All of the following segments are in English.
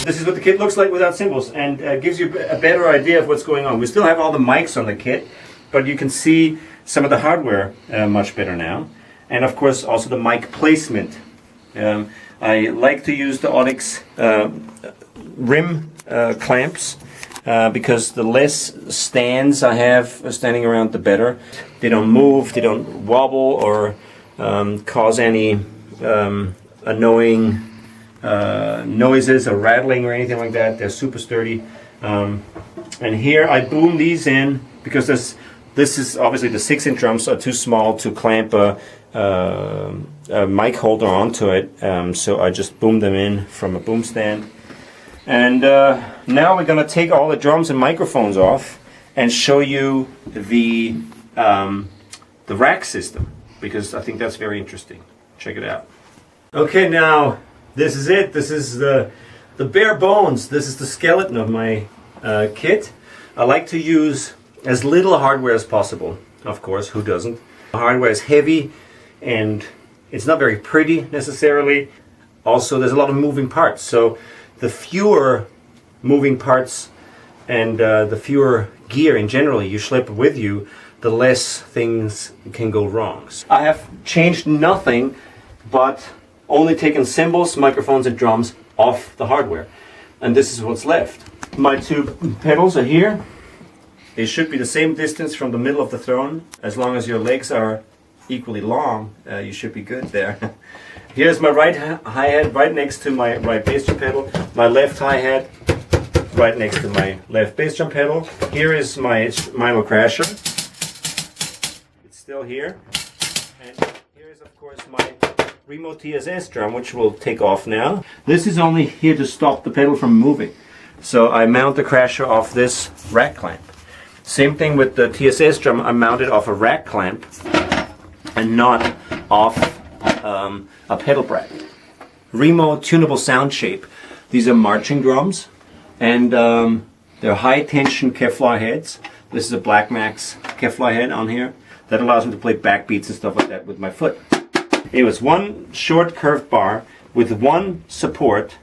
This is what the kit looks like without cymbals, and gives you a better idea of what's going on. We still have all the mics on the kit, but you can see some of the hardware much better now. And of course also the mic placement. I like to use the Audix rim clamps because the less stands I have standing around, the better. They don't move, they don't wobble or cause any annoying noises or rattling or anything like that. They're super sturdy. And here I boom these in because this is obviously the 6-inch drums are too small to clamp a mic holder onto it, so I just boom them in from a boom stand. And now we're going to take all the drums and microphones off and show you the rack system, because I think that's very interesting. Check it out. Okay, now this is it. This is the bare bones. This is the skeleton of my kit. I like to use as little hardware as possible. Of course, who doesn't? The hardware is heavy and it's not very pretty necessarily. Also, there's a lot of moving parts. So the fewer moving parts and the fewer gear in general you slip with you, the less things can go wrong. I have changed nothing but only taken cymbals, microphones and drums off the hardware. And this is what's left. My two pedals are here. They should be the same distance from the middle of the throne. As long as your legs are equally long, you should be good there. Here's my right hi-hat right next to my right bass drum pedal. My left hi-hat right next to my left bass drum pedal. Here is my Milo Crasher. It's still here. And here is of course my Remo TSS drum, which will take off now. This is only here to stop the pedal from moving. So I mount the Crasher off this rack clamp. Same thing with the TSS drum. I mount it off a rack clamp and not off a pedal bracket. Remo tunable sound shape. These are marching drums, and they're high tension Kevlar heads. This is a Black Max Kevlar head on here that allows me to play backbeats and stuff like that with my foot. It was one short curved bar with one support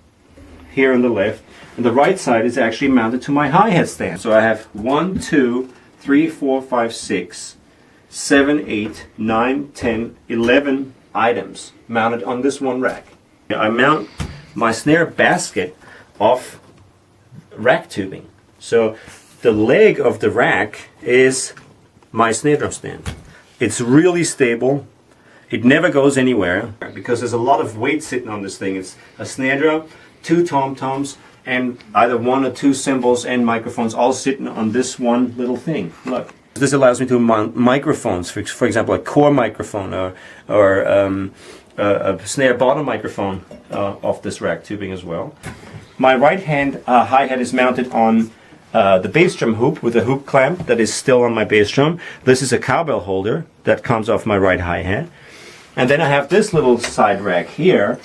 here on the left, and the right side is actually mounted to my hi-hat stand. So I have 1, 2, 3, 4, 5, 6, 7, 8, 9, 10, 11 items mounted on this one rack. I mount my snare basket off rack tubing. So the leg of the rack is my snare drum stand. It's really stable. It never goes anywhere because there's a lot of weight sitting on this thing. It's a snare drum, 2 tom-toms, and either 1 or 2 cymbals and microphones all sitting on this one little thing. Look. This allows me to mount microphones, for example, a core microphone or a snare bottom microphone off this rack tubing as well. My right hand hi-hat is mounted on the bass drum hoop with a hoop clamp that is still on my bass drum. This is a cowbell holder that comes off my right hi-hat. And then I have this little side rack here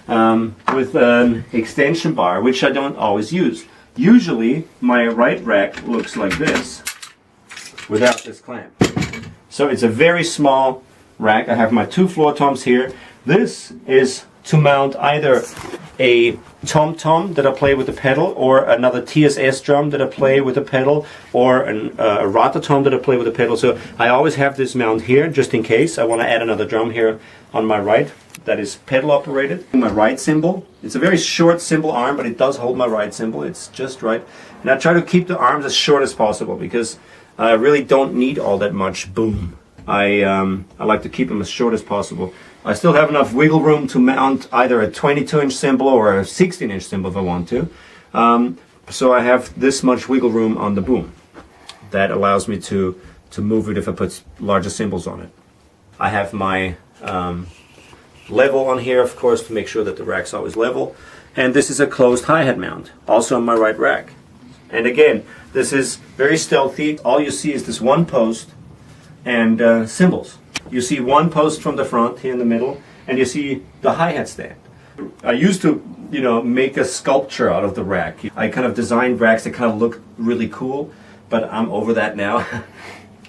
with an extension bar, which I don't always use. Usually my right rack looks like this without this clamp. So it's a very small rack. I have my 2 floor toms here. This is to mount either a tom-tom that I play with the pedal, or another TSS drum that I play with the pedal, or a Rototom that I play with the pedal. So I always have this mount here just in case I want to add another drum here on my right that is pedal operated. My right cymbal, it's a very short cymbal arm, but it does hold my right cymbal. It's just right. And I try to keep the arms as short as possible because I really don't need all that much boom. I like to keep them as short as possible. I still have enough wiggle room to mount either a 22-inch cymbal or a 16-inch cymbal if I want to. So I have this much wiggle room on the boom. That allows me to move it if I put larger cymbals on it. I have my level on here, of course, to make sure that the rack's always level. And this is a closed hi-hat mount, also on my right rack. And again, this is very stealthy. All you see is this one post and cymbals. You see one post from the front here in the middle, and you see the hi-hat stand. I used to, make a sculpture out of the rack. I kind of designed racks that kind of look really cool, but I'm over that now.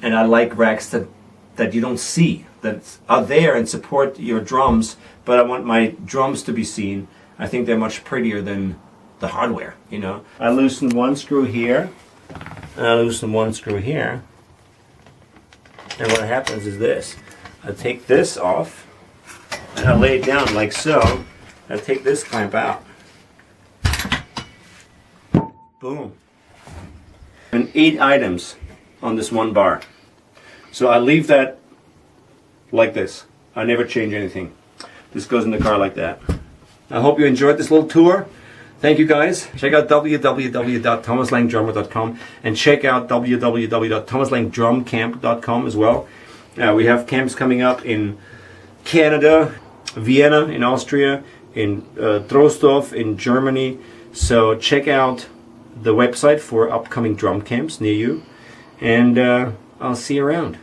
And I like racks that you don't see, that are there and support your drums, but I want my drums to be seen. I think they're much prettier than the hardware, you know. I loosen one screw here, and I loosen one screw here, and what happens is this. I take this off, and I lay it down like so. I take this clamp out. Boom. And 8 items on this one bar. So I leave that like this. I never change anything. This goes in the car like that. I hope you enjoyed this little tour. Thank you guys. Check out www.thomaslangdrummer.com and check out www.thomaslangdrumcamp.com as well. We have camps coming up in Canada, Vienna in Austria, in Trostorf in Germany. So check out the website for upcoming drum camps near you. And I'll see you around.